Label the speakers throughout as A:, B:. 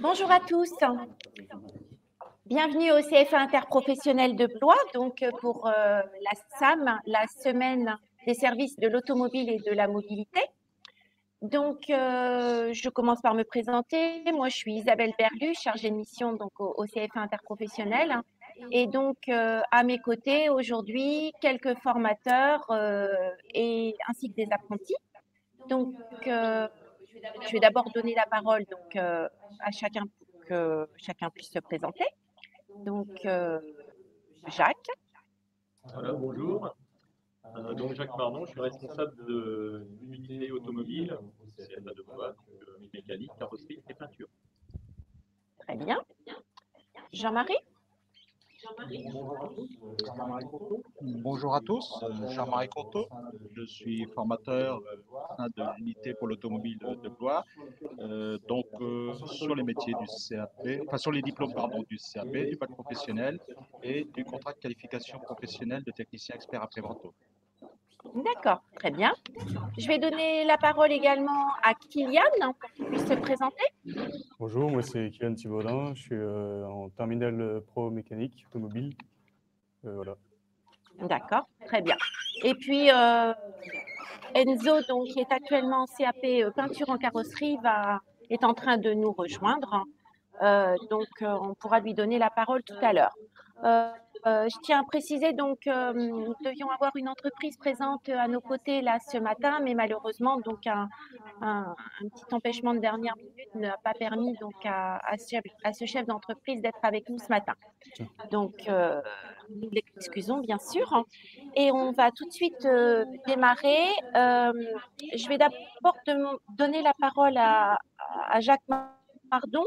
A: Bonjour à tous, bienvenue au CFA interprofessionnel de Blois, donc pour la SAM, la semaine des services de l'automobile et de la mobilité. Donc, je commence par me présenter. Moi, je suis Isabelle Berlu, chargée de mission donc, au CFA interprofessionnel. Et donc, à mes côtés, aujourd'hui, quelques formateurs ainsi que des apprentis. Donc, je vais d'abord donner la parole donc, à chacun pour que chacun puisse se présenter. Donc, Jacques.
B: Voilà, bonjour. Donc Jacques Mardon, je suis responsable de l'unité automobile au CFA de Blois, mécanique, carrosserie et peinture.
A: Très bien. Jean-Marie.
C: Bonjour à tous, Jean-Marie Conto. Je suis formateur au sein de l'unité pour l'automobile de Blois, sur les métiers du CAP, enfin sur les diplômes du CAP, du bac professionnel et du contrat de qualification professionnelle de technicien expert après-vente.
A: D'accord, très bien. Je vais donner la parole également à Kylian pour qu'il puisse se présenter.
D: Bonjour, moi c'est Kylian Thibaudin, je suis en terminale pro mécanique automobile. Voilà.
A: D'accord, très bien. Et puis Enzo, donc, qui est actuellement en CAP peinture en carrosserie, est en train de nous rejoindre. On pourra lui donner la parole tout à l'heure. Je tiens à préciser donc nous devions avoir une entreprise présente à nos côtés là ce matin, mais malheureusement donc un petit empêchement de dernière minute n'a pas permis donc à ce chef d'entreprise d'être avec nous ce matin. Donc nous l'excusons bien sûr et on va tout de suite démarrer. Je vais d'abord donner la parole à Jacques Mardon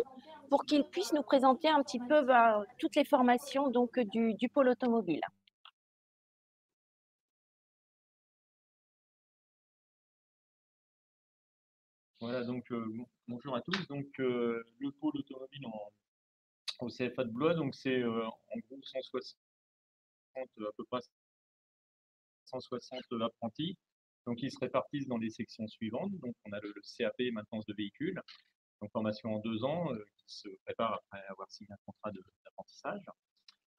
A: pour qu'il puisse nous présenter un petit peu toutes les formations donc, du pôle automobile.
B: Voilà, donc bonjour à tous. Donc le pôle automobile au CFA de Blois, donc c'est en gros 160, à peu près 160 apprentis. Donc ils se répartissent dans les sections suivantes. Donc on a le CAP maintenance de véhicules, donc formation en 2 ans, qui se prépare après avoir signé un contrat d'apprentissage.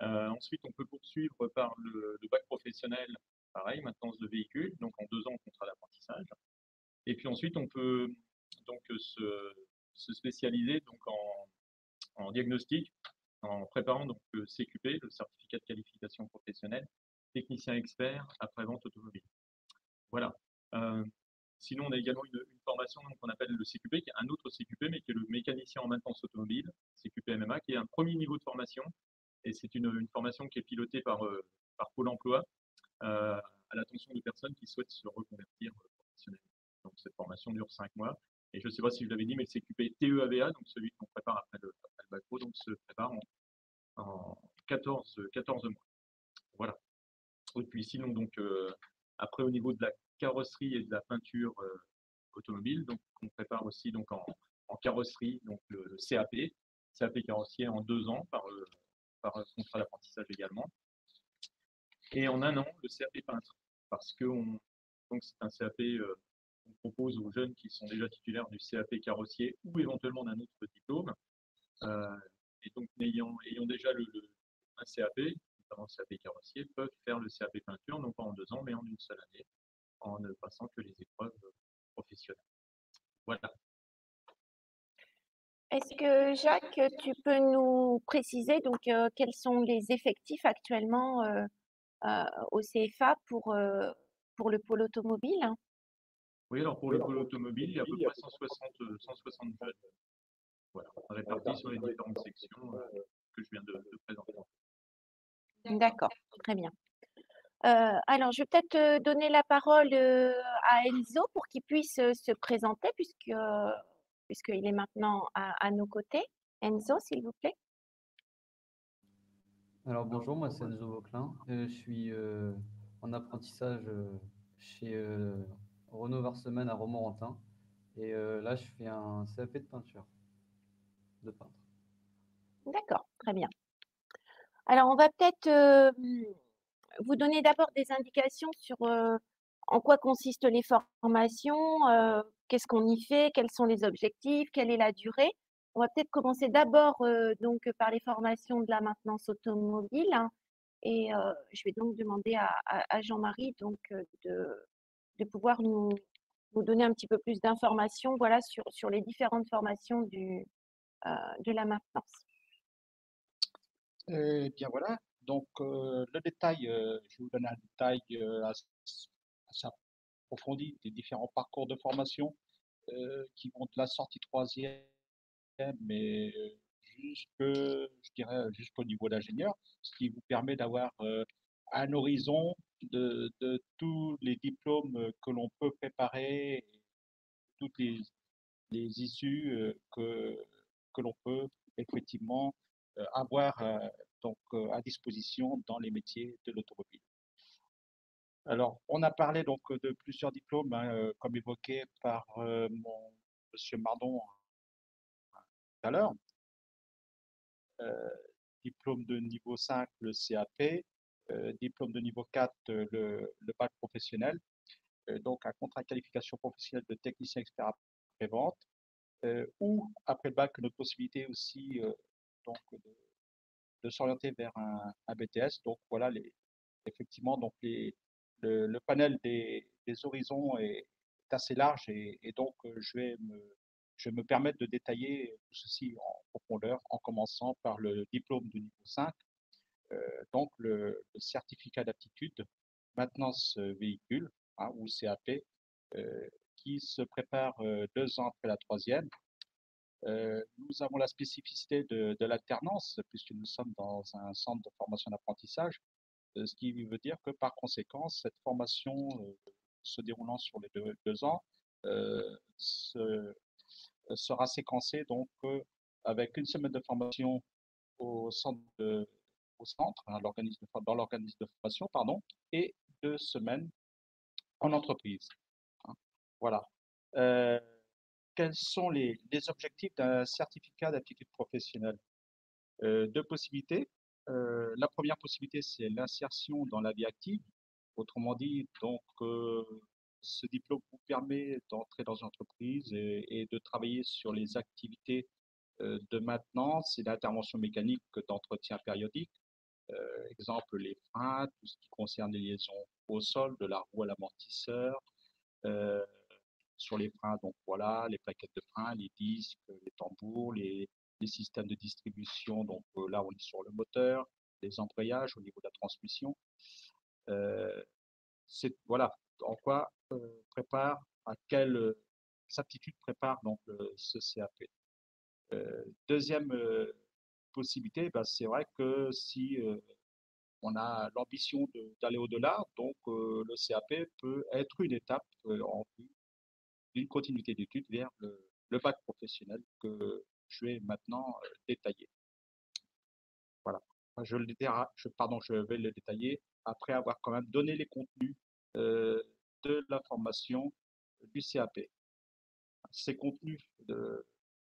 B: Ensuite, on peut poursuivre par le bac professionnel, pareil, maintenance de véhicules, donc en 2 ans, contrat d'apprentissage. Et puis ensuite, on peut donc se spécialiser donc en diagnostic, en préparant donc le CQP, le certificat de qualification professionnelle, technicien expert après-vente automobile. Voilà. Sinon, on a également une formation qu'on appelle le CQP, qui est un autre CQP, mais qui est le mécanicien en maintenance automobile, CQP MMA, qui est un premier niveau de formation. Et c'est une formation qui est pilotée par Pôle emploi à l'attention de personnes qui souhaitent se reconvertir professionnellement. Donc cette formation dure 5 mois. Et je ne sais pas si je l'avais dit, mais le CQP TEAVA, donc celui qu'on prépare après le bac pro, donc se prépare en 14 mois. Voilà. Et puis sinon, donc, après au niveau de la carrosserie et de la peinture automobile, donc on prépare aussi donc en carrosserie, donc le CAP carrossier en 2 ans par contrat d'apprentissage également. Et en 1 an, le CAP peintre, parce que c'est un CAP qu'on propose aux jeunes qui sont déjà titulaires du CAP carrossier ou éventuellement d'un autre diplôme. Et donc, ayant déjà un CAP, notamment le CAP carrossier, peuvent faire le CAP peinture, non pas en 2 ans, mais en une seule année, en ne passant que les épreuves professionnelles. Voilà.
A: Est-ce que Jacques, tu peux nous préciser donc quels sont les effectifs actuellement au CFA pour le pôle automobile?
B: Oui, alors pour le pôle automobile, il y a à peu près 160 jeunes, voilà, répartis sur les différentes sections que je viens de présenter.
A: D'accord, très bien. Alors, je vais peut-être donner la parole à Enzo pour qu'il puisse se présenter puisqu'il est maintenant à nos côtés. Enzo, s'il vous plaît.
E: Alors bonjour, moi c'est Enzo Vauclin. Je suis en apprentissage chez Renault Varsemen à Romorantin. Et là, je fais un CAP de peinture, de peintre.
A: D'accord, très bien. Alors, on va peut-être vous donner d'abord des indications sur en quoi consistent les formations, qu'est-ce qu'on y fait, quels sont les objectifs, quelle est la durée. on va peut-être commencer d'abord donc par les formations de la maintenance automobile, hein, et je vais donc demander à Jean-Marie donc de pouvoir nous donner un petit peu plus d'informations, voilà, sur les différentes formations de la maintenance.
C: Eh bien voilà, donc le détail, je vais vous donner un détail assez approfondi des différents parcours de formation qui vont de la sortie troisième, mais je dirais, jusqu'au niveau d'ingénieur, ce qui vous permet d'avoir un horizon de tous les diplômes que l'on peut préparer, et toutes les issues que l'on peut effectivement avoir à disposition dans les métiers de l'automobile. Alors, on a parlé donc de plusieurs diplômes, hein, comme évoqué par monsieur Mardon tout à l'heure. Euh, Diplôme de niveau 5, le CAP, diplôme de niveau 4, le bac professionnel, donc un contrat de qualification professionnelle de technicien expert après-vente, ou après le bac, notre possibilité aussi donc de s'orienter vers un BTS. Donc voilà, effectivement, donc le panel des horizons est assez large et donc je vais me permettre de détailler tout ceci en profondeur en commençant par le diplôme de niveau 5, donc le certificat d'aptitude maintenance véhicule, hein, ou CAP, qui se prépare 2 ans après la troisième. Nous avons la spécificité de l'alternance, puisque nous sommes dans un centre de formation d'apprentissage, ce qui veut dire que par conséquent, cette formation se déroulant sur les 2 ans sera séquencée donc, avec une semaine de formation au centre, hein, dans l'organisme de formation, pardon, et 2 semaines en entreprise, hein. Voilà. Quels sont les objectifs d'un certificat d'aptitude professionnelle? Deux possibilités. La première possibilité, c'est l'insertion dans la vie active. Autrement dit, donc, ce diplôme vous permet d'entrer dans une entreprise et de travailler sur les activités de maintenance et d'intervention mécanique d'entretien périodique. Exemple, les freins, tout ce qui concerne les liaisons au sol, de la roue à l'amortisseur. Euh, sur les freins, donc voilà, les plaquettes de frein, les disques, les tambours, les systèmes de distribution, donc là on est sur le moteur, les embrayages au niveau de la transmission. Voilà, en quoi prépare, à quelle aptitude prépare donc ce CAP. Deuxième possibilité, ben, c'est vrai que si on a l'ambition d'aller au-delà, donc le CAP peut être une étape en vue d'une continuité d'études vers le bac professionnel que je vais maintenant détailler. Voilà. Je vais le détailler après avoir quand même donné les contenus de la formation du CAP. Ces contenus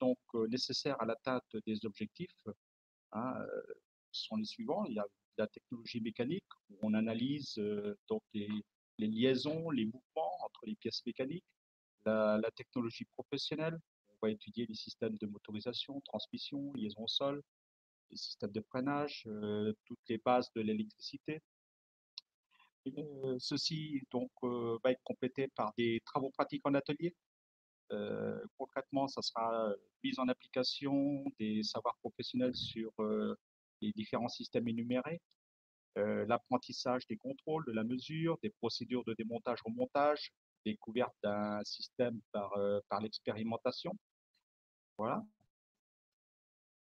C: donc nécessaires à l'atteinte des objectifs, hein, sont les suivants. Il y a la technologie mécanique où on analyse donc les liaisons, les mouvements entre les pièces mécaniques. La technologie professionnelle, on va étudier les systèmes de motorisation, transmission, liaison au sol, les systèmes de freinage, toutes les bases de l'électricité. Ceci donc va être complété par des travaux pratiques en atelier. Concrètement, ça sera mise en application des savoirs professionnels sur les différents systèmes énumérés, l'apprentissage des contrôles, de la mesure, des procédures de démontage-remontage, découverte d'un système par l'expérimentation. Voilà.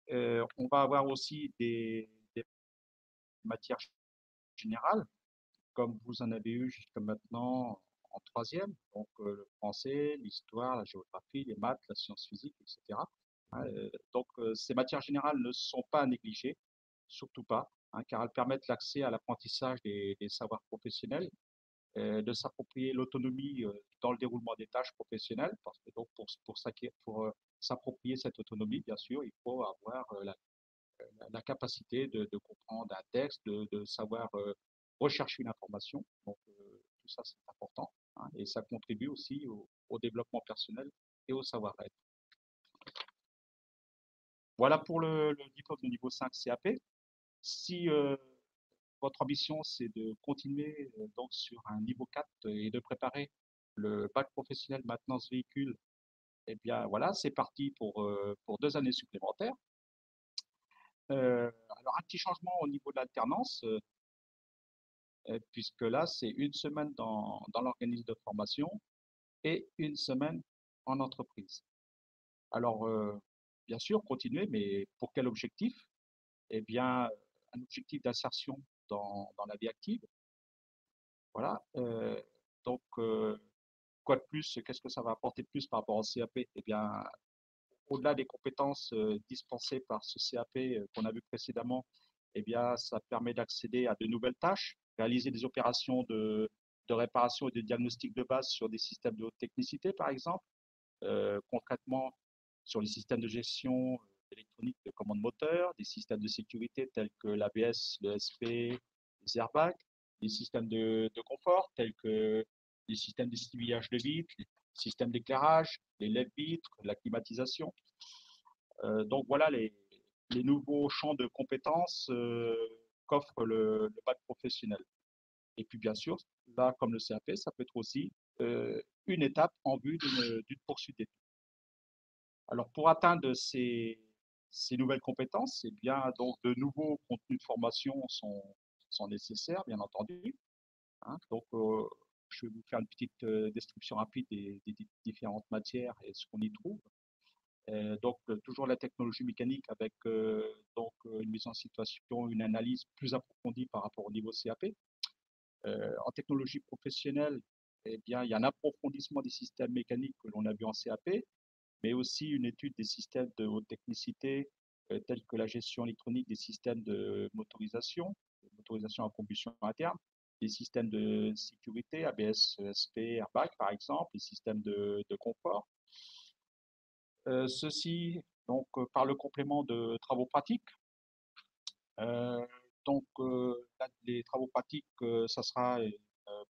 C: On va avoir aussi des matières générales, comme vous en avez eu jusqu'à maintenant en troisième, donc le français, l'histoire, la géographie, les maths, la science physique, etc. Donc ces matières générales ne sont pas à négliger, surtout pas, hein, car elles permettent l'accès à l'apprentissage des savoirs professionnels, de s'approprier l'autonomie dans le déroulement des tâches professionnelles, parce que donc pour s'approprier cette autonomie, bien sûr, il faut avoir la capacité de comprendre un texte, de savoir rechercher une information. Donc tout ça, c'est important, hein, et ça contribue aussi au développement personnel et au savoir-être. Voilà pour le diplôme de niveau 5 CAP. Si votre ambition, c'est de continuer donc sur un niveau 4 et de préparer le bac professionnel maintenance véhicule, eh bien voilà, c'est parti pour 2 années supplémentaires. Alors un petit changement au niveau de l'alternance, puisque là, c'est une semaine dans l'organisme de formation et une semaine en entreprise. Alors, bien sûr, continuer, mais pour quel objectif? Eh bien, un objectif d'insertion dans la vie active. Voilà. Donc, quoi de plus? Qu'est-ce que ça va apporter de plus par rapport au CAP? Eh bien, au-delà des compétences dispensées par ce CAP qu'on a vu précédemment, eh bien, ça permet d'accéder à de nouvelles tâches, réaliser des opérations de réparation et de diagnostic de base sur des systèmes de haute technicité, par exemple, concrètement sur les systèmes de gestion électronique de commande moteur, des systèmes de sécurité tels que l'ABS, le SP, les airbags, des systèmes de confort tels que les systèmes d'essuie-glace de vitres, les systèmes d'éclairage, les LED vitres, la climatisation. Donc voilà les nouveaux champs de compétences qu'offre le bac professionnel. Et puis bien sûr, là, comme le CAP, ça peut être aussi une étape en vue d'une poursuite d'études. Alors pour atteindre ces nouvelles compétences, eh bien, donc, de nouveaux contenus de formation sont nécessaires, bien entendu. Hein. Donc, je vais vous faire une petite description rapide des différentes matières et ce qu'on y trouve. Donc, toujours la technologie mécanique avec donc, une mise en situation, une analyse plus approfondie par rapport au niveau CAP. En technologie professionnelle, eh bien, il y a un approfondissement des systèmes mécaniques que l'on a vu en CAP, mais aussi une étude des systèmes de haute technicité, tels que la gestion électronique des systèmes de motorisation à combustion interne, des systèmes de sécurité, ABS, ESP, airbag par exemple, les systèmes de confort. Ceci donc par le complément de travaux pratiques. Donc les travaux pratiques, ça sera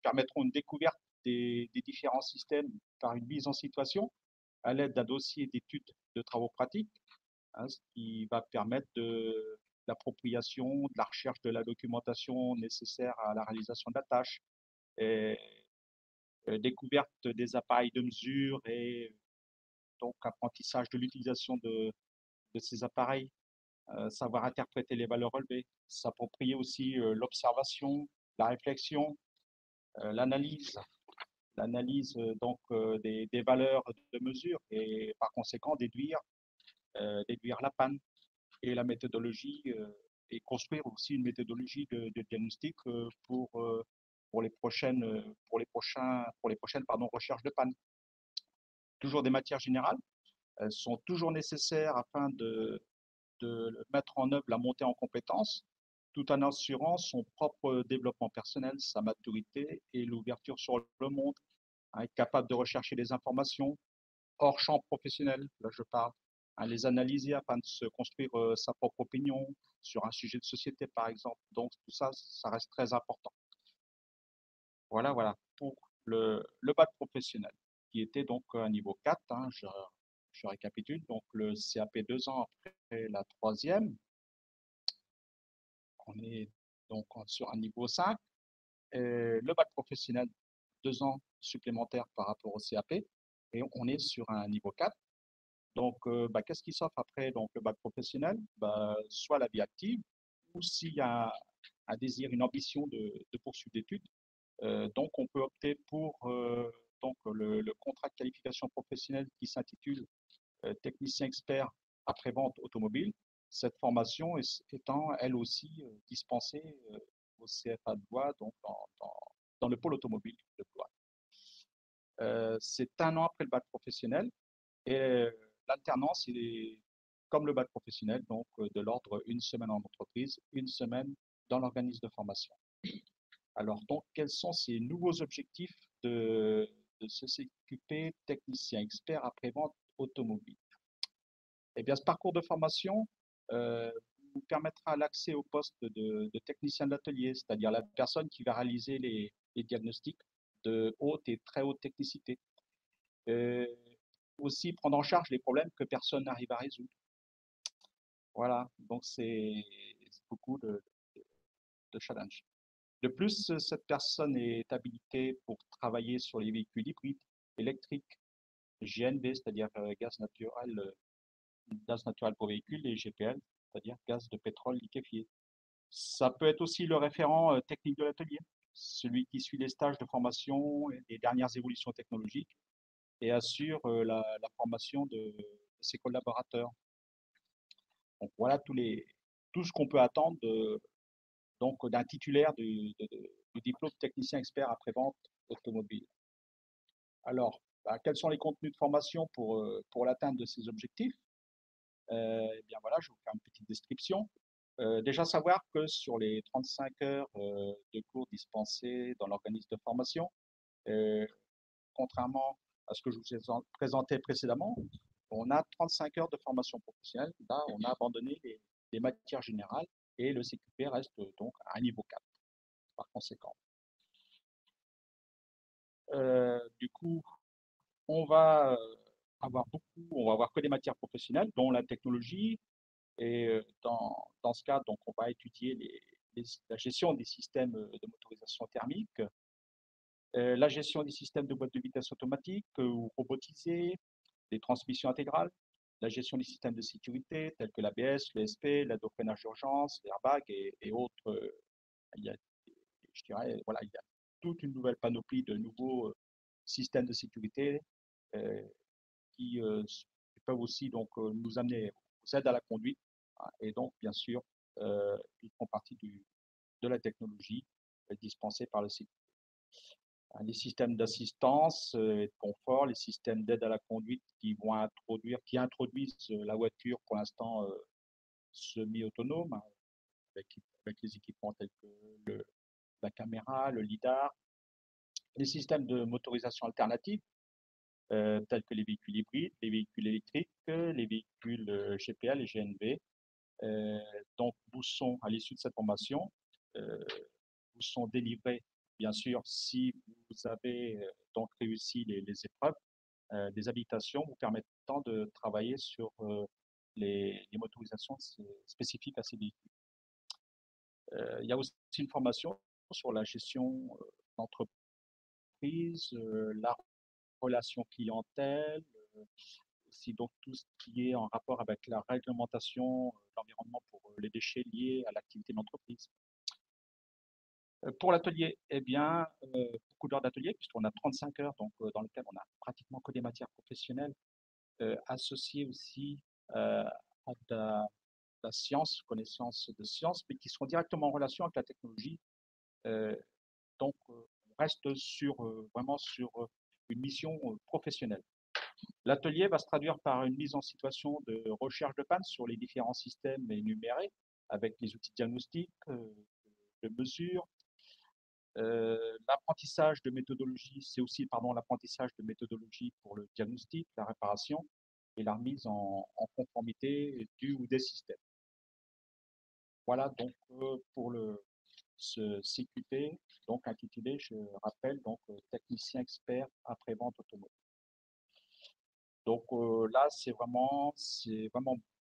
C: permettront une découverte des différents systèmes par une mise en situation à l'aide d'un dossier d'études de travaux pratiques, hein, ce qui va permettre de l'appropriation, de la recherche de la documentation nécessaire à la réalisation de la tâche, et découverte des appareils de mesure et donc apprentissage de l'utilisation de ces appareils, savoir interpréter les valeurs relevées, s'approprier aussi l'observation, la réflexion, l'analyse, donc des valeurs de mesure et par conséquent déduire la panne et la méthodologie et construire aussi une méthodologie de diagnostic pour les prochaines recherches de panne. Toujours des matières générales, elles sont toujours nécessaires afin de mettre en œuvre la montée en compétences, tout en assurant son propre développement personnel, sa maturité et l'ouverture sur le monde, hein, être capable de rechercher des informations hors champ professionnel, là je parle, hein, les analyser afin de se construire sa propre opinion sur un sujet de société par exemple. Donc tout ça, ça reste très important. Voilà pour le bac professionnel, qui était donc un niveau 4, hein, je récapitule, donc le CAP 2 ans après la troisième, on est donc sur un niveau 5, le bac professionnel 2 ans supplémentaires par rapport au CAP, et on est sur un niveau 4. Donc, qu'est-ce qui s'offre après donc, le bac professionnel? Soit la vie active, ou s'il y a un désir, une ambition de poursuite d'études, donc on peut opter pour donc, le contrat de qualification professionnelle qui s'intitule technicien expert après-vente automobile. Cette formation étant elle aussi dispensée au CFA de Blois, donc dans le pôle automobile de Blois. C'est un an après le bac professionnel et l'alternance est comme le bac professionnel, donc de l'ordre une semaine en entreprise, une semaine dans l'organisme de formation. Alors, donc, quels sont ces nouveaux objectifs de ce CQP technicien expert après-vente automobile? Eh bien, ce parcours de formation vous permettra l'accès au poste de technicien d'atelier, c'est-à-dire la personne qui va réaliser les diagnostics de haute et très haute technicité. Aussi prendre en charge les problèmes que personne n'arrive à résoudre. Voilà, donc c'est beaucoup de challenge. De plus, cette personne est habilitée pour travailler sur les véhicules hybrides, électriques, GNV, c'est-à-dire gaz naturel pour véhicule, et GPL, c'est-à-dire gaz de pétrole liquéfié. Ça peut être aussi le référent technique de l'atelier, celui qui suit les stages de formation et les dernières évolutions technologiques et assure la formation de ses collaborateurs. Donc voilà tout ce qu'on peut attendre donc d'un titulaire du diplôme technicien expert après-vente automobile. Alors, quels sont les contenus de formation pour l'atteinte de ces objectifs? Eh bien voilà, je vais vous faire une petite description. Déjà savoir que sur les 35 heures de cours dispensés dans l'organisme de formation, euh, contrairement à ce que je vous ai présenté précédemment, on a 35 heures de formation professionnelle. Là, on a abandonné les matières générales et le CQP reste donc à un niveau 4 par conséquent. Du coup, on va on va avoir que des matières professionnelles, dont la technologie. Et dans ce cas, donc, on va étudier la gestion des systèmes de motorisation thermique, la gestion des systèmes de boîte de vitesse automatique ou robotisés, des transmissions intégrales, la gestion des systèmes de sécurité tels que l'ABS, l'ESP, l'aide au freinage d'urgence, l'airbag et autres. Il y a, je dirais, voilà, il y a toute une nouvelle panoplie de nouveaux systèmes de sécurité euh, qui peuvent aussi donc, nous amener aux aides à la conduite. Hein, et donc, bien sûr, ils font partie de la technologie dispensée par le CQP. Les systèmes d'assistance et de confort, les systèmes d'aide à la conduite qui introduisent la voiture pour l'instant semi-autonome, hein, avec les équipements tels que la caméra, le lidar, les systèmes de motorisation alternative, tels que les véhicules hybrides, les véhicules électriques, les véhicules GPL et GNV. Donc, vous sont, à l'issue de cette formation, vous sont délivrés, bien sûr, si vous avez donc réussi les épreuves, des habilitations vous permettant de travailler sur les motorisations spécifiques à ces véhicules. Il y a aussi une formation sur la gestion d'entreprise, la relation clientèle, aussi donc tout ce qui est en rapport avec la réglementation de l'environnement pour les déchets liés à l'activité de l'entreprise. Pour l'atelier, eh bien, beaucoup d'heures d'atelier, puisqu'on a 35 heures, donc, dans lesquelles on a pratiquement que des matières professionnelles, associées aussi à de la science, connaissances de science, mais qui sont directement en relation avec la technologie. Donc, on reste vraiment sur une mission professionnelle. L'atelier va se traduire par une mise en situation de recherche de panne sur les différents systèmes énumérés, avec les outils de diagnostic, de mesure. L'apprentissage de méthodologie, c'est aussi l'apprentissage de méthodologie pour le diagnostic, la réparation et la remise en conformité du ou des systèmes. Voilà donc pour ce CQP, donc intitulé, je rappelle, donc technicien expert après-vente automobile. Donc là, c'est vraiment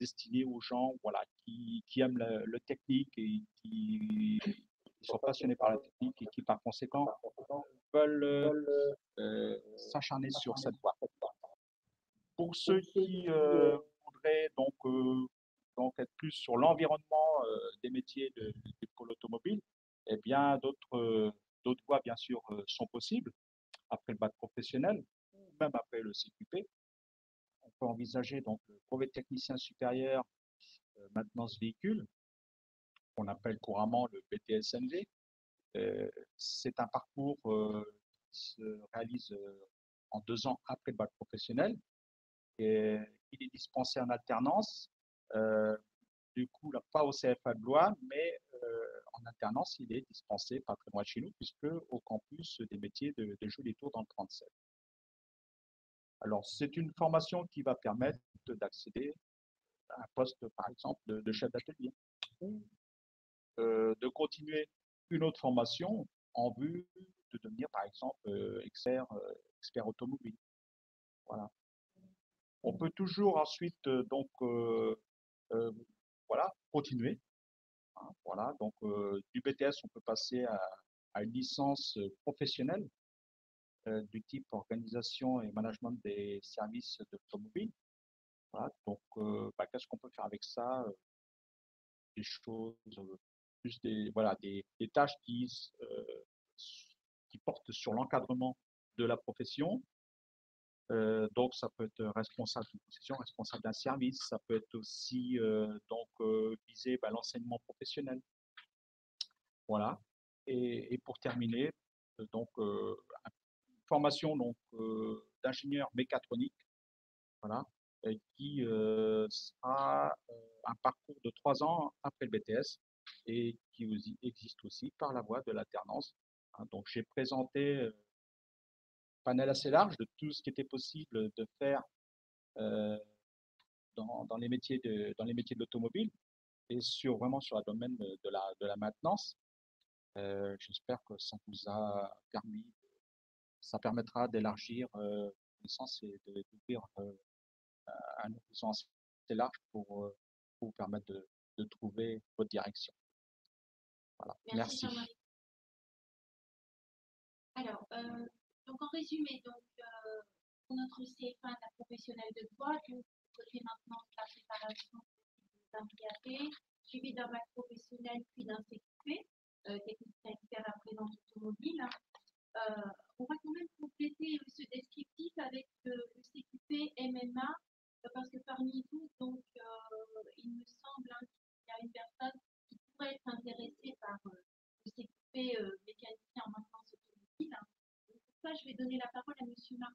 C: destiné aux gens, voilà, qui aiment le technique et qui sont passionnés par la technique et qui, par conséquent, veulent s'acharner sur cette voie. Pour ceux qui voudraient donc être plus sur l'environnement des métiers du pôle automobile, eh bien, d'autres voies, bien sûr, sont possibles après le bac professionnel ou même après le CQP. On peut envisager donc le brevet de technicien supérieur maintenance véhicule, qu'on appelle couramment le BTSMV. C'est un parcours qui se réalise en 2 ans après le bac professionnel. Et il est dispensé en alternance, du coup, là, pas au CFA de Blois, mais en alternance, il est dispensé pas très loin de chez nous, puisque au campus des métiers de Jeux des Tours dans le 37. Alors, c'est une formation qui va permettre d'accéder à un poste, par exemple, de chef d'atelier, ou de continuer une autre formation en vue de devenir, par exemple, expert automobile. Voilà. On peut toujours ensuite voilà, continuer. Hein, voilà, donc du BTS, on peut passer à une licence professionnelle du type organisation et management des services de l'automobile. Voilà, donc qu'est-ce qu'on peut faire avec ça? Des choses, plus voilà, des tâches qui portent sur l'encadrement de la profession. Donc, ça peut être responsable d'une possession, responsable d'un service, ça peut être aussi viser l'enseignement professionnel. Voilà. Et pour terminer, une formation d'ingénieur mécatronique, voilà, qui sera un parcours de 3 ans après le BTS et qui existe aussi par la voie de l'alternance. Hein, donc, j'ai présenté un panel assez large de tout ce qui était possible de faire dans les métiers de l'automobile et vraiment sur le domaine de la maintenance. J'espère que ça permettra d'élargir connaissance et d'ouvrir un horizon assez large pour vous permettre de trouver votre direction. Voilà. Merci.
A: Jean-Marie. Alors, donc en résumé, pour notre CFA de la professionnelle de droit, vous faites maintenant la préparation d'un PAP, suivi d'un bac professionnel puis d'un CQP, technique sanitaire apprenante automobile. On va quand même compléter ce descriptif avec le CQP MMA, parce que parmi vous, il me semble qu'il y a une personne qui pourrait être intéressée par le CQP mécanicien en maintenance automobile. Donc, pour ça, je vais donner la parole à Monsieur Marc.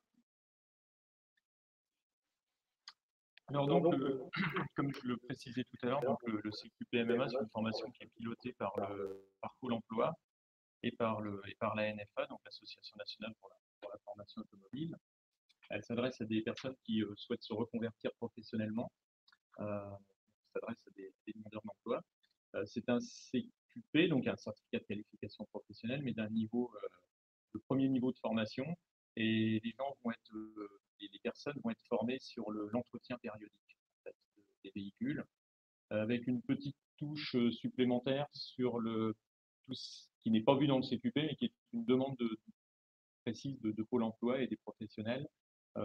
B: Alors donc, comme je le précisais tout à l'heure, le CQP MMA, c'est une formation qui est pilotée par Pôle emploi et par la NFA, donc l'Association nationale pour la formation automobile. Elle s'adresse à des personnes qui souhaitent se reconvertir professionnellement, s'adresse à des demandeurs d'emploi. C'est un CQP, donc un certificat de qualification professionnelle, mais le premier niveau de formation, et les personnes vont être formées sur l'entretien périodique en fait, des véhicules, avec une petite touche supplémentaire sur tout ce qui n'est pas vu dans le CQP, mais qui est une demande précise de Pôle emploi et des professionnels.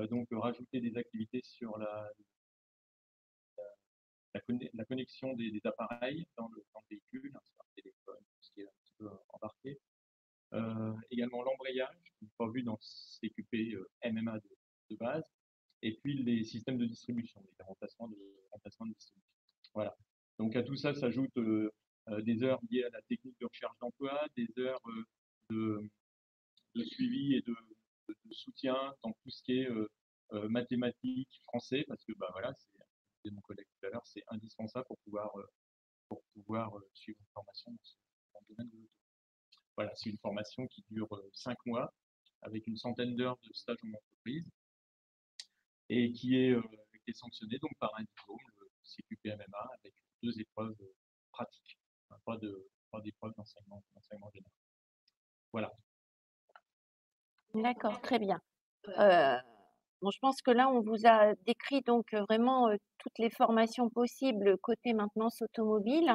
B: Donc, rajouter des activités sur la connexion des appareils dans le véhicule, hein, sur le téléphone, tout ce qui est un petit peu embarqué. Également l'embrayage, qui n'est pas vu dans le CQP MMA de base, et puis les systèmes de distribution, les remplacements de distribution. Voilà. Donc à tout ça s'ajoutent des heures liées à la technique de recherche d'emploi, des heures de suivi et de soutien dans tout ce qui est mathématiques, français, parce que voilà, c'est mon collègue tout à l'heure, c'est indispensable pour pouvoir suivre une formation dans le domaine de l'auto. Voilà, c'est une formation qui dure 5 mois, avec une centaine d'heures de stage en entreprise, et qui est sanctionnée donc par un diplôme, le CQP MMA, avec 2 épreuves pratiques, pas d'épreuves d'enseignement général. Voilà.
A: D'accord, très bien. Bon, je pense que là, on vous a décrit donc vraiment toutes les formations possibles côté maintenance automobile.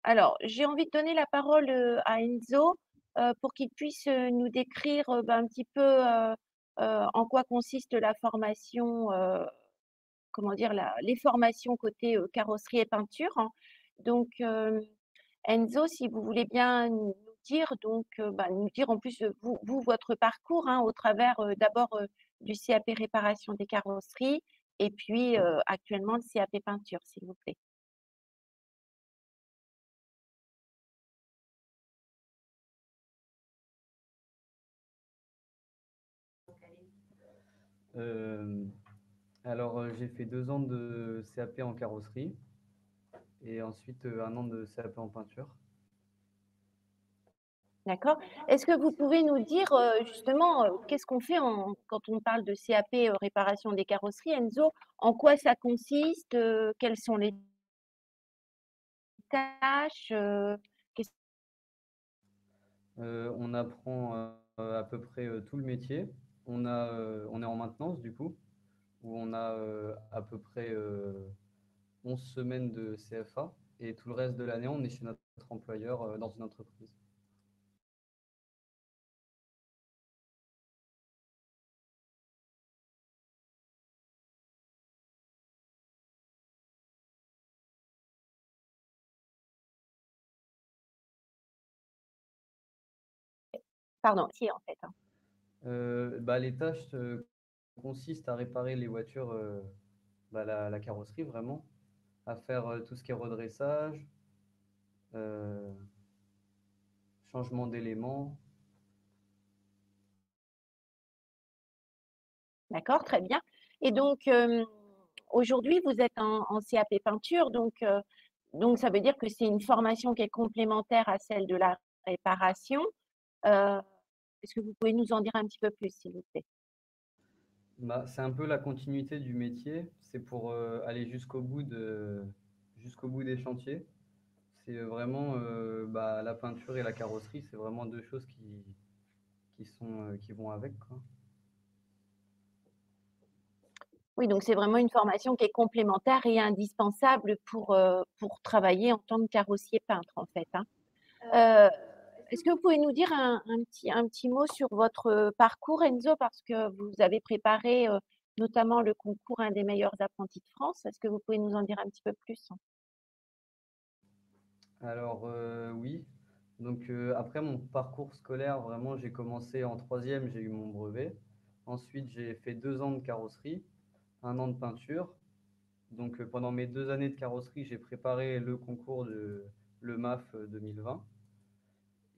A: Alors, j'ai envie de donner la parole à Enzo pour qu'il puisse nous décrire un petit peu en quoi consiste la formation, comment dire, les formations côté carrosserie et peinture, hein. Donc, Enzo, si vous voulez bien nous dire, nous dire en plus vous votre parcours hein, au travers d'abord du CAP réparation des carrosseries et puis actuellement le CAP peinture, s'il vous plaît.
E: Alors, j'ai fait 2 ans de CAP en carrosserie et ensuite 1 an de CAP en peinture.
A: D'accord. Est-ce que vous pouvez nous dire justement qu'est-ce qu'on fait quand on parle de CAP réparation des carrosseries, Enzo? En quoi ça consiste? Quelles sont les tâches?
E: On apprend à peu près tout le métier. On est en maintenance du coup, où on a à peu près 11 semaines de CFA et tout le reste de l'année, on est chez notre employeur dans une entreprise.
A: Pardon, si en fait, hein.
E: Les tâches consistent à réparer les voitures, la carrosserie vraiment, à faire tout ce qui est redressage, euh, changement d'éléments.
A: D'accord, très bien. Et donc, aujourd'hui, vous êtes en CAP peinture, donc ça veut dire que c'est une formation qui est complémentaire à celle de la réparation. Est-ce que vous pouvez nous en dire un petit peu plus, s'il vous plaît?
E: C'est un peu la continuité du métier. C'est pour aller jusqu'au bout des chantiers. C'est vraiment la peinture et la carrosserie, c'est vraiment deux choses qui vont avec, quoi.
A: Oui, donc c'est vraiment une formation qui est complémentaire et indispensable pour travailler en tant que carrossier peintre, en fait, hein. Est-ce que vous pouvez nous dire un petit mot sur votre parcours, Enzo, parce que vous avez préparé notamment le concours Un des meilleurs apprentis de France. Est-ce que vous pouvez nous en dire un petit peu plus?
E: Alors oui, donc après mon parcours scolaire, vraiment, j'ai commencé en troisième, j'ai eu mon brevet. Ensuite, j'ai fait 2 ans de carrosserie, 1 an de peinture. Donc pendant mes 2 années de carrosserie, j'ai préparé le concours de le MAF 2020.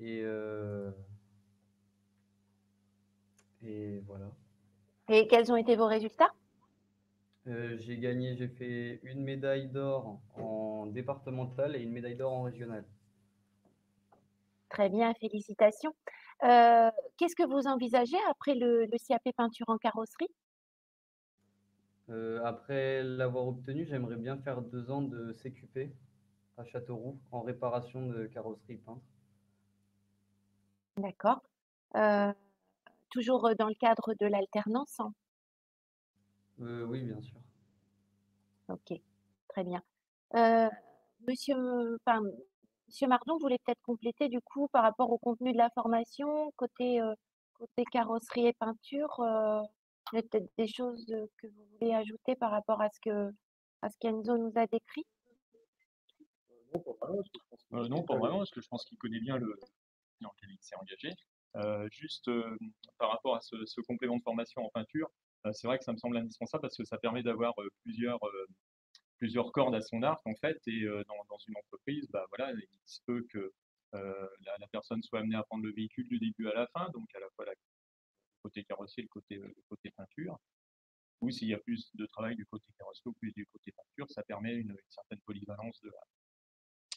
E: Et, euh, et voilà.
A: Et quels ont été vos résultats?
E: J'ai fait une médaille d'or en départemental et une médaille d'or en régional.
A: Très bien, félicitations. Qu'est-ce que vous envisagez après le CAP peinture en carrosserie?
E: Après l'avoir obtenu, j'aimerais bien faire 2 ans de CQP à Châteauroux en réparation de carrosserie peintre.
A: D'accord. Euh, Toujours dans le cadre de l'alternance, hein?
E: Oui, bien sûr.
A: Ok, très bien. Euh, enfin, Monsieur Mardon voulait peut-être compléter du coup par rapport au contenu de la formation, côté carrosserie et peinture. Il y a peut-être des choses que vous voulez ajouter par rapport à ce qu'Enzo nous a décrit?
B: Non, pas vraiment, parce que je pense qu'il connaît bien le dans lequel il s'est engagé. Juste par rapport à ce complément de formation en peinture, c'est vrai que ça me semble indispensable parce que ça permet d'avoir plusieurs cordes à son arc en fait, et dans une entreprise, bah, voilà, il se peut que la personne soit amenée à prendre le véhicule du début à la fin, donc à la fois le côté carrossier, le côté peinture, ou s'il y a plus de travail du côté carrossier ou plus du côté peinture, ça permet une certaine polyvalence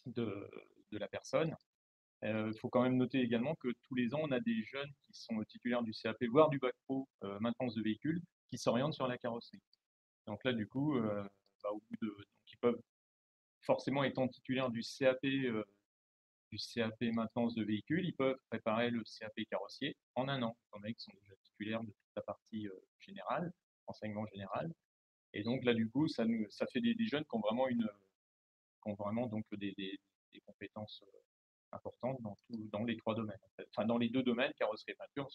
B: de, de la personne. Il faut quand même noter également que tous les ans, on a des jeunes qui sont titulaires du CAP, voire du bac pro maintenance de véhicules, qui s'orientent sur la carrosserie. Donc là, du coup, au bout donc ils peuvent forcément étant titulaires du CAP maintenance de véhicules, ils peuvent préparer le CAP carrossier en un an, étant donné qu'ils sont déjà titulaires de toute la partie générale, enseignement général. Et donc là, du coup, ça fait des jeunes qui ont vraiment donc des compétences importantes dans les trois domaines. En fait. Enfin, dans les deux domaines, carrosserie et peinture,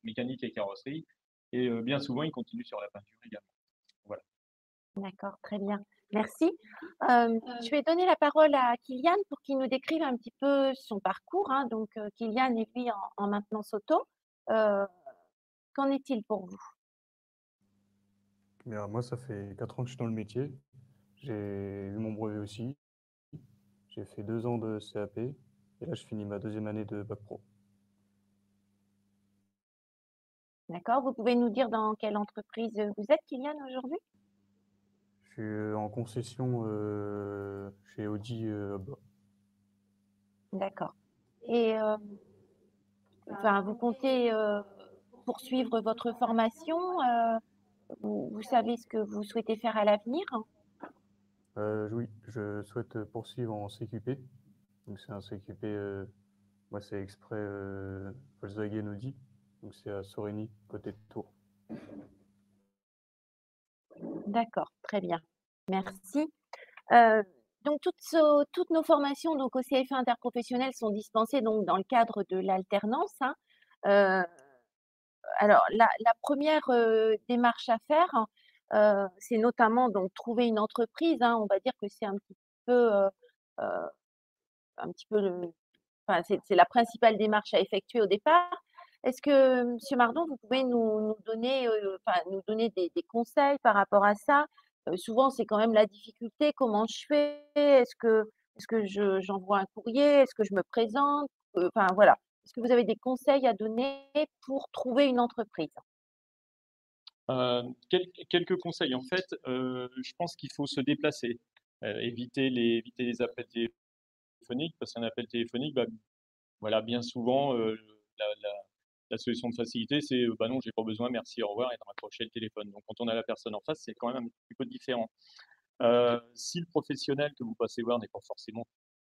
B: mécanique et carrosserie. Et bien souvent, ils continuent sur la peinture également. Voilà.
A: D'accord, très bien. Merci. Je vais donner la parole à Kylian pour qu'il nous décrive un petit peu son parcours, hein. Donc, Kylian est lui en maintenance auto. Qu'en est-il pour vous?
D: Mais moi, ça fait 4 ans que je suis dans le métier. J'ai eu mon brevet aussi. J'ai fait 2 ans de CAP. Et là, je finis ma deuxième année de bac pro.
A: D'accord. Vous pouvez nous dire dans quelle entreprise vous êtes, Kylian, aujourd'hui?
D: Je suis en concession chez Audi Hub.
A: D'accord. Et enfin, vous comptez poursuivre votre formation? Vous savez ce que vous souhaitez faire à l'avenir?
D: Oui, je souhaite poursuivre en CQP. Donc, c'est un CQP, moi, c'est exprès Volkswagen Audi. Donc, c'est à Sorini, côté de Tours.
A: D'accord, très bien. Merci. Donc toutes nos formations donc au CFA interprofessionnel sont dispensées donc dans le cadre de l'alternance, hein. Heu, alors la première démarche à faire, c'est notamment donc trouver une entreprise, hein. On va dire que c'est peu, heu heu, un petit peu le enfin c'est la principale démarche à effectuer au départ. Est-ce que, monsieur Mardon, vous pouvez nous donner, enfin nous donner des conseils par rapport à ça? Souvent, c'est quand même la difficulté. Comment je fais? Est-ce que j'envoie un courrier? Est-ce que je me présente? Enfin voilà. Est-ce que vous avez des conseils à donner pour trouver une entreprise?
B: Quelques conseils. En fait, je pense qu'il faut se déplacer, éviter les appels téléphoniques, parce qu'un appel téléphonique, bah, voilà, bien souvent, la la la solution de facilité, c'est, «Bah non, j'ai pas besoin, merci, au revoir» et de raccrocher le téléphone. Donc quand on a la personne en face, c'est quand même un petit peu différent. Si le professionnel que vous passez voir n'est pas forcément,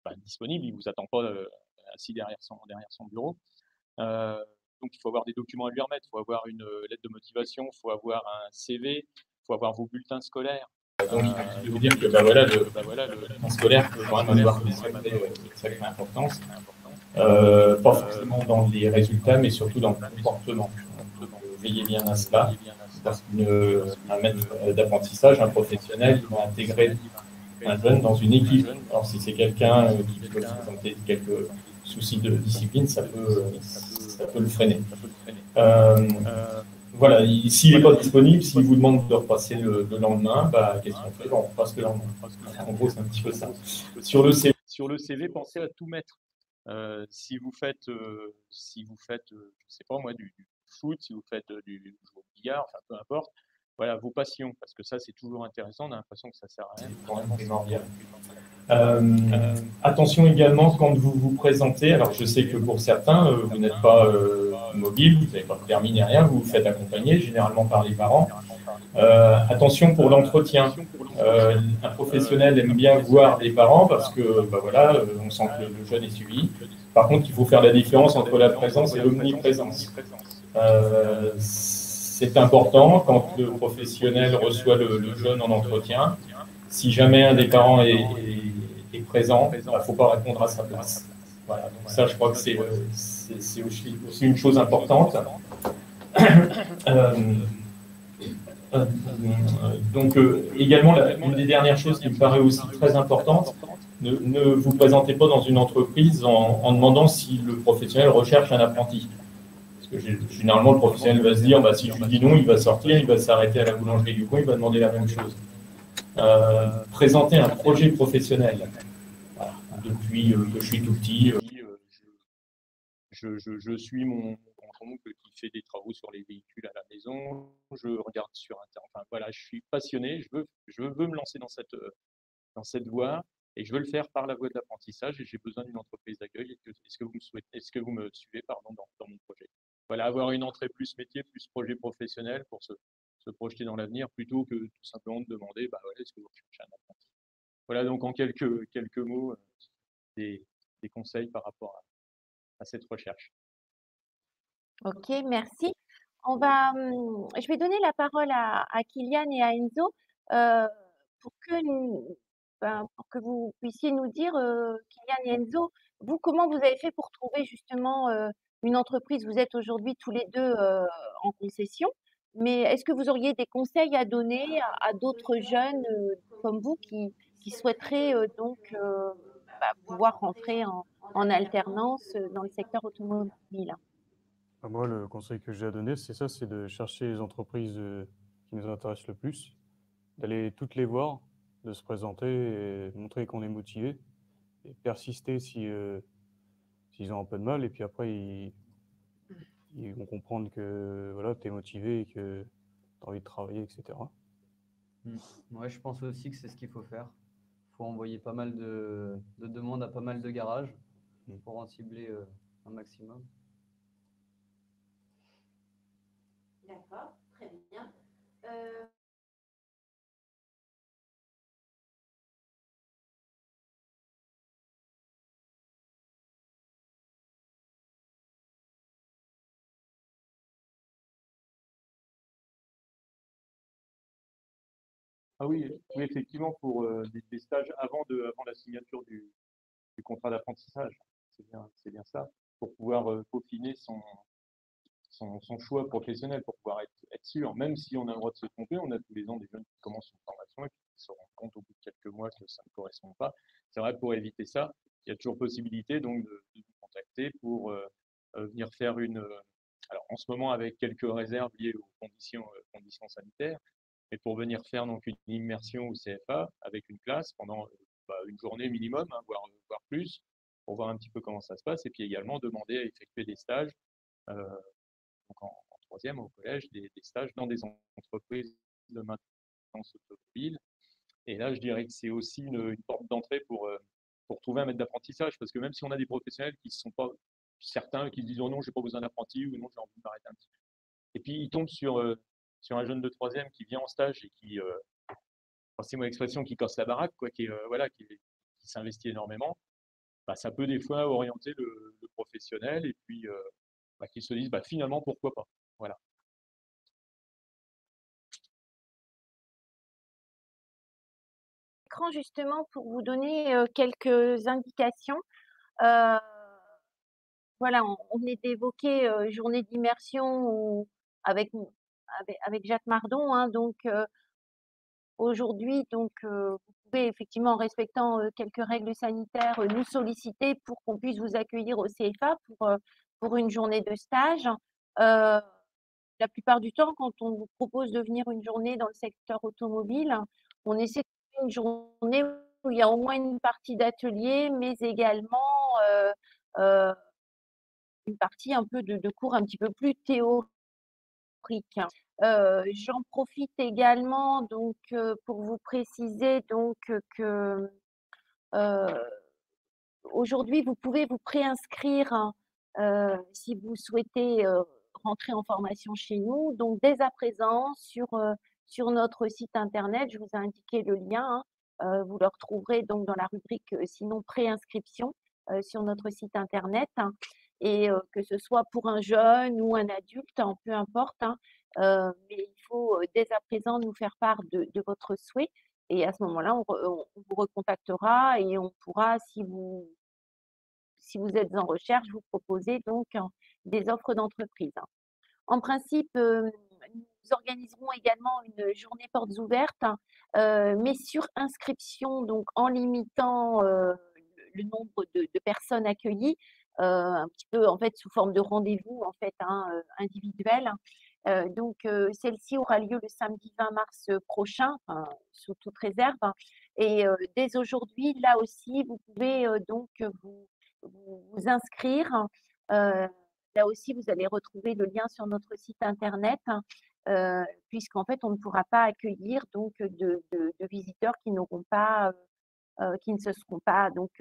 B: bah, disponible, il vous attend pas, assis derrière son bureau, heu, donc il faut avoir des documents à lui remettre. Il faut avoir une, lettre de motivation, il faut avoir un CV, il faut avoir vos bulletins scolaires.
F: Donc, je veux dire que bah, voilà, le bulletin scolaire peut quand même avoir une sacrée importance, pas forcément dans les résultats, mais surtout dans le comportement. Donc, veillez bien à cela, parce qu'un maître d'apprentissage, un professionnel, il va intégrer un jeune dans une équipe. Alors, si c'est quelqu'un qui peut présenter quelques soucis de discipline, ça peut le freiner. Voilà, s'il n'est pas disponible, s'il vous demande de repasser le lendemain, bah, qu'est-ce qu'on fait? On repasse le lendemain. En gros, c'est un petit peu ça. Sur le
B: CV, pensez à tout mettre. Si vous faites, je sais pas moi, du foot, si vous faites du billard, enfin peu importe, voilà, vos passions, parce que ça c'est toujours intéressant. On a l'impression que ça sert à rien.
F: C'est quand même primordial. Attention également quand vous vous présentez. Alors, je sais que pour certains, vous n'êtes pas mobile, vous n'avez pas de permis ni rien, vous vous faites accompagner généralement par les parents. Attention pour l'entretien. Un professionnel aime bien voir les parents parce que bah voilà, on sent que le jeune est suivi. Par contre, il faut faire la différence entre la présence et l'omniprésence. C'est important quand le professionnel reçoit le jeune en entretien. Si jamais un des parents est présent, il ne faut pas répondre à sa place. Voilà, donc ça, je crois que c'est aussi une chose importante. Donc, également, une des dernières choses qui me paraît aussi très importante, ne vous présentez pas dans une entreprise en demandant si le professionnel recherche un apprenti. Parce que généralement, le professionnel va se dire, bah, si je lui dis non, il va sortir, il va s'arrêter à la boulangerie du coin, il va demander la même chose. Présenter un projet professionnel. Voilà. Depuis que je suis tout petit,
B: je suis mon oncle qui fait des travaux sur les véhicules à la maison. Je regarde sur Internet. Enfin voilà, je suis passionné. Je veux me lancer dans cette voie et je veux le faire par la voie de l'apprentissage et j'ai besoin d'une entreprise d'accueil. Est-ce que vous me suivez pardon, dans mon projet? Voilà, avoir une entrée plus métier, plus projet professionnel pour se projeter dans l'avenir plutôt que tout simplement de demander bah, voilà, est-ce que vous recherchez un apprenti? Voilà donc en quelques mots des conseils par rapport à cette recherche.
A: OK, merci. Je vais donner la parole à Kylian et à Enzo, heu, pour que pour que vous puissiez nous dire, Kylian et Enzo, vous, comment vous avez fait pour trouver justement, une entreprise? Vous êtes aujourd'hui tous les 2 en concession, mais est-ce que vous auriez des conseils à donner à d'autres jeunes, comme vous qui souhaiteraient, pouvoir rentrer en alternance, dans le secteur automobile?
D: Bah, moi, le conseil que j'ai à donner, c'est ça, c'est de chercher les entreprises qui nous intéressent le plus, d'aller toutes les voir, de se présenter et montrer qu'on est motivé et persister s'ils ont un peu de mal. Et puis après, ils vont comprendre que voilà, tu es motivé et que tu as envie de travailler, etc.
E: Ouais, je pense aussi que c'est ce qu'il faut faire. Il faut envoyer pas mal de demandes à pas mal de garages
D: Mm.
E: pour en cibler un maximum.
A: D'accord, très bien.
B: Ah oui, oui, effectivement, pour des stages avant la signature du contrat d'apprentissage. C'est bien ça, pour pouvoir peaufiner son choix professionnel, pour pouvoir être sûr. Même si on a le droit de se tromper, on a tous les ans des jeunes qui commencent une formation et qui se rendent compte au bout de quelques mois que ça ne correspond pas. C'est vrai, pour éviter ça, il y a toujours possibilité donc de vous contacter pour venir faire alors en ce moment avec quelques réserves liées aux conditions sanitaires, mais pour venir faire donc une immersion au CFA avec une classe pendant une journée minimum, hein, voire plus, pour voir un petit peu comment ça se passe, et puis également demander à effectuer des stages, donc en troisième au collège, des stages dans des entreprises de maintenance automobile. Et là, je dirais que c'est aussi une porte d'entrée pour trouver un maître d'apprentissage, parce que même si on a des professionnels qui ne sont pas certains, qui se disent oh non, j'ai pas besoin d'apprenti, ou non, j'ai envie de m'arrêter un petit peu. Et puis, ils tombent sur un jeune de troisième qui vient en stage et qui, c'est mon expression, qui casse la baraque, quoi, qui s'investit énormément. Bah, ça peut des fois orienter le professionnel et puis qu'ils se disent bah, finalement pourquoi pas. Voilà.
A: Écran justement pour vous donner quelques indications. Euh, voilà, on venait d'évoquer journée d'immersion avec, avec Jacques Mardon, hein, donc aujourd'hui, donc, vous pouvez effectivement, en respectant quelques règles sanitaires, nous solliciter pour qu'on puisse vous accueillir au CFA pour une journée de stage. La plupart du temps, quand on vous propose de venir une journée dans le secteur automobile, on essaie de trouver une journée où il y a au moins une partie d'atelier, mais également euh, une partie un peu de cours un petit peu plus théorique. J'en profite également donc pour vous préciser donc que aujourd'hui vous pouvez vous préinscrire hein, si vous souhaitez rentrer en formation chez nous. Donc dès à présent sur notre site internet, je vous ai indiqué le lien. Hein, vous le retrouverez donc dans la rubrique sinon préinscription sur notre site internet. Hein, et que ce soit pour un jeune ou un adulte, hein, peu importe. Hein, mais il faut dès à présent nous faire part de votre souhait. Et à ce moment-là, on vous recontactera et on pourra, si vous êtes en recherche, vous proposer donc des offres d'entreprise. En principe, nous organiserons également une journée portes ouvertes, mais sur inscription, donc en limitant le nombre de personnes accueillies, un petit peu en fait sous forme de rendez-vous en fait individuel. Donc celle-ci aura lieu le samedi 20 mars prochain, sous toute réserve. Et dès aujourd'hui, là aussi, vous pouvez donc vous inscrire. Là aussi, vous allez retrouver le lien sur notre site internet, puisqu'en fait, on ne pourra pas accueillir donc de visiteurs qui n'auront pas, qui ne se seront pas donc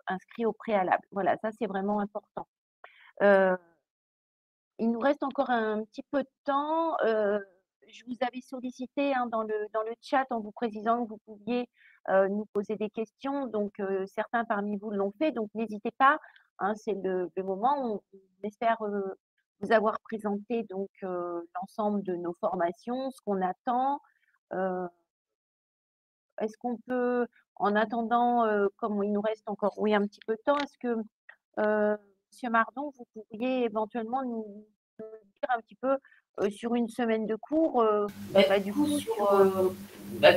A: inscrits au préalable. Voilà, ça c'est vraiment important. Il nous reste encore un petit peu de temps. Je vous avais sollicité hein, dans le chat en vous précisant que vous pouviez nous poser des questions. Donc, certains parmi vous l'ont fait. Donc, n'hésitez pas. Hein, c'est le moment. On espère vous avoir présenté donc l'ensemble de nos formations, ce qu'on attend. Est-ce qu'on peut, en attendant, comme il nous reste encore oui, un petit peu de temps, est-ce que Monsieur Mardon, vous pourriez éventuellement nous dire un petit peu sur une semaine de cours,
G: Du coup,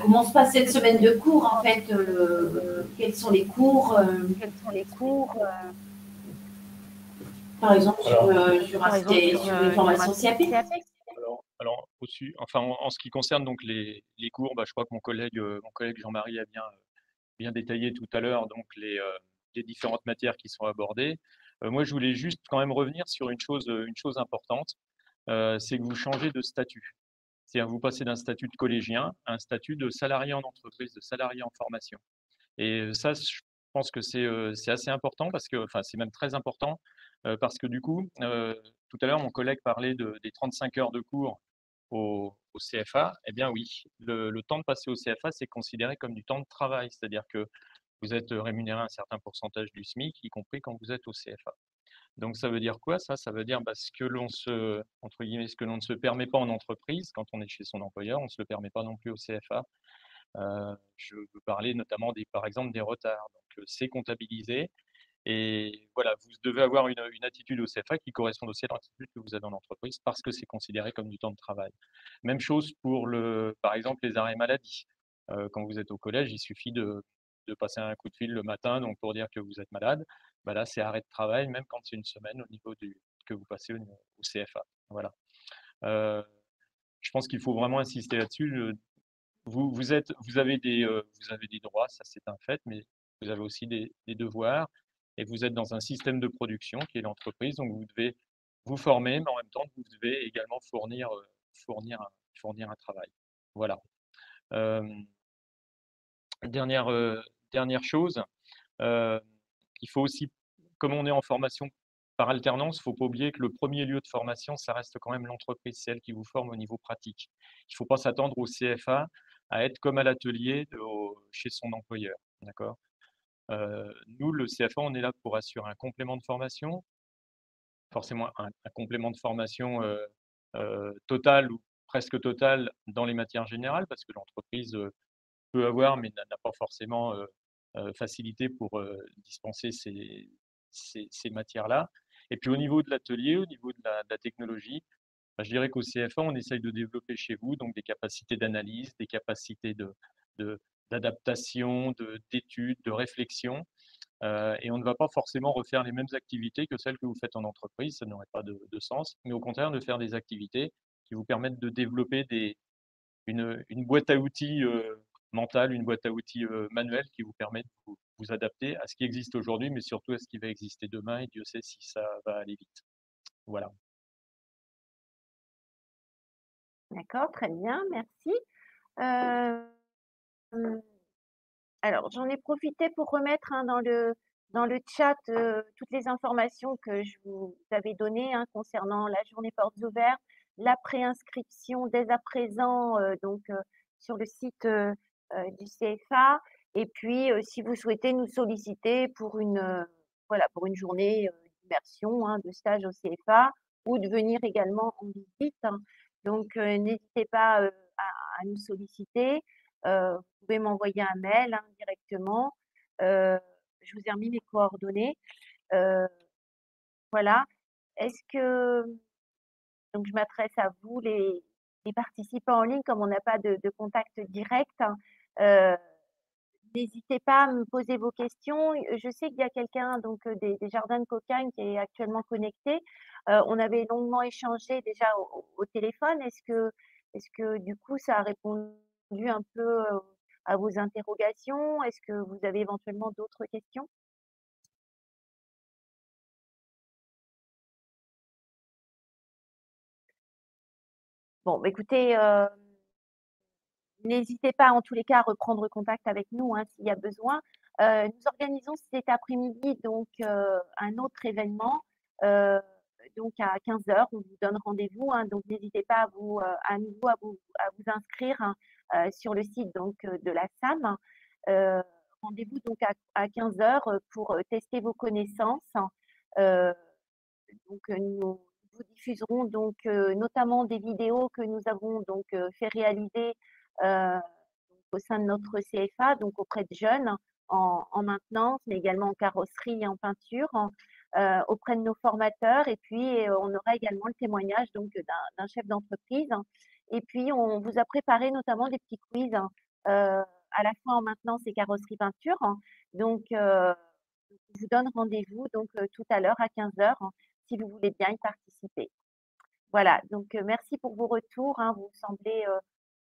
G: comment se passe cette semaine de cours en fait quels sont les cours par exemple sur une formation CAP
B: Alors en ce qui concerne donc les cours, je crois que mon collègue Jean-Marie a bien détaillé tout à l'heure donc les différentes matières qui sont abordées. Moi, je voulais juste quand même revenir sur une chose importante, c'est que vous changez de statut. C'est-à-dire vous passez d'un statut de collégien à un statut de salarié en entreprise, de salarié en formation. Et ça, je pense que c'est assez important parce que, enfin, c'est même très important parce que du coup, tout à l'heure, mon collègue parlait des 35 heures de cours au CFA. Eh bien oui, le temps de passer au CFA, c'est considéré comme du temps de travail, c'est-à-dire que vous êtes rémunéré à un certain pourcentage du SMIC, y compris quand vous êtes au CFA. Donc ça veut dire quoi ça? Ça veut dire ce que l'on entre guillemets, ce que l'on ne se permet pas en entreprise, quand on est chez son employeur, on ne se le permet pas non plus au CFA. Je veux parler notamment par exemple des retards. Donc, c'est comptabilisé. Et voilà, vous devez avoir une attitude au CFA qui correspond aussi à l'attitude que vous avez dans l'entreprise parce que c'est considéré comme du temps de travail. Même chose pour, par exemple, les arrêts maladie. Quand vous êtes au collège, il suffit de passer un coup de fil le matin donc pour dire que vous êtes malade. Bah là, c'est arrêt de travail, même quand c'est une semaine au niveau que vous passez au CFA. Voilà. Je pense qu'il faut vraiment insister là-dessus. Vous avez des droits, ça c'est un fait, mais vous avez aussi des devoirs et vous êtes dans un système de production qui est l'entreprise, donc vous devez vous former, mais en même temps, vous devez également fournir un travail. Voilà. Euh, dernière chose, il faut aussi, comme on est en formation par alternance, il ne faut pas oublier que le premier lieu de formation, ça reste quand même l'entreprise, c'est elle qui vous forme au niveau pratique. Il ne faut pas s'attendre au CFA à être comme à l'atelier chez son employeur. D'accord. Nous, le CFA, on est là pour assurer un complément de formation, forcément un complément de formation total ou presque total dans les matières générales, parce que l'entreprise peut avoir, mais n'a pas forcément facilité pour dispenser ces matières-là. Et puis au niveau de l'atelier, au niveau de la technologie, bah, je dirais qu'au CFA, on essaye de développer chez vous donc des capacités d'analyse, des capacités d'adaptation, d'étude, de réflexion. Et on ne va pas forcément refaire les mêmes activités que celles que vous faites en entreprise, ça n'aurait pas de sens, mais au contraire de faire des activités qui vous permettent de développer une boîte à outils mentale, une boîte à outils manuelle qui vous permet de vous adapter à ce qui existe aujourd'hui, mais surtout à ce qui va exister demain, et Dieu sait si ça va aller vite. Voilà.
A: D'accord, très bien, merci. Euh, alors, j'en ai profité pour remettre dans le chat toutes les informations que je vous avais données concernant la journée portes ouvertes, la préinscription dès à présent sur le site du CFA. Et puis, si vous souhaitez nous solliciter pour voilà, pour une journée d'immersion, de stage au CFA ou de venir également en visite. Donc, n'hésitez pas à nous solliciter. Vous pouvez m'envoyer un mail directement. Je vous ai remis mes coordonnées. Euh, voilà. Est-ce que, donc je m'adresse à vous, les participants en ligne, comme on n'a pas de contact direct, euh, n'hésitez pas à me poser vos questions. Je sais qu'il y a quelqu'un des Jardins de Cocagne qui est actuellement connecté. On avait longuement échangé déjà au téléphone. Est-ce que du coup ça a répondu un peu à vos interrogations? Est-ce que vous avez éventuellement d'autres questions? Bon, bah, écoutez, n'hésitez pas en tous les cas à reprendre contact avec nous s'il y a besoin. Nous organisons cet après-midi un autre événement donc à 15 heures. On vous donne rendez-vous. Donc n'hésitez pas à nouveau à vous inscrire sur le site de la SAM. Rendez-vous donc à 15 heures pour tester vos connaissances. Euh, nous vous diffuserons notamment des vidéos que nous avons fait réaliser euh, au sein de notre CFA, donc auprès de jeunes en maintenance, mais également en carrosserie et en peinture, auprès de nos formateurs. Et puis, on aura également le témoignage d'un chef d'entreprise. Et puis, on vous a préparé notamment des petits quiz à la fois en maintenance et carrosserie peinture. Donc, je vous donne rendez-vous tout à l'heure à 15 heures si vous voulez bien y participer. Voilà, donc merci pour vos retours. Vous semblez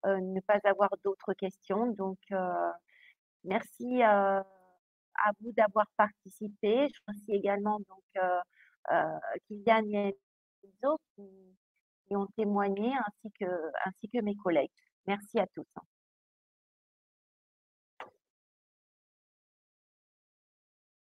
A: ne pas avoir d'autres questions. Donc, merci à vous d'avoir participé. Je remercie également Kylian et Enzo qui ont témoigné ainsi que mes collègues. Merci à tous.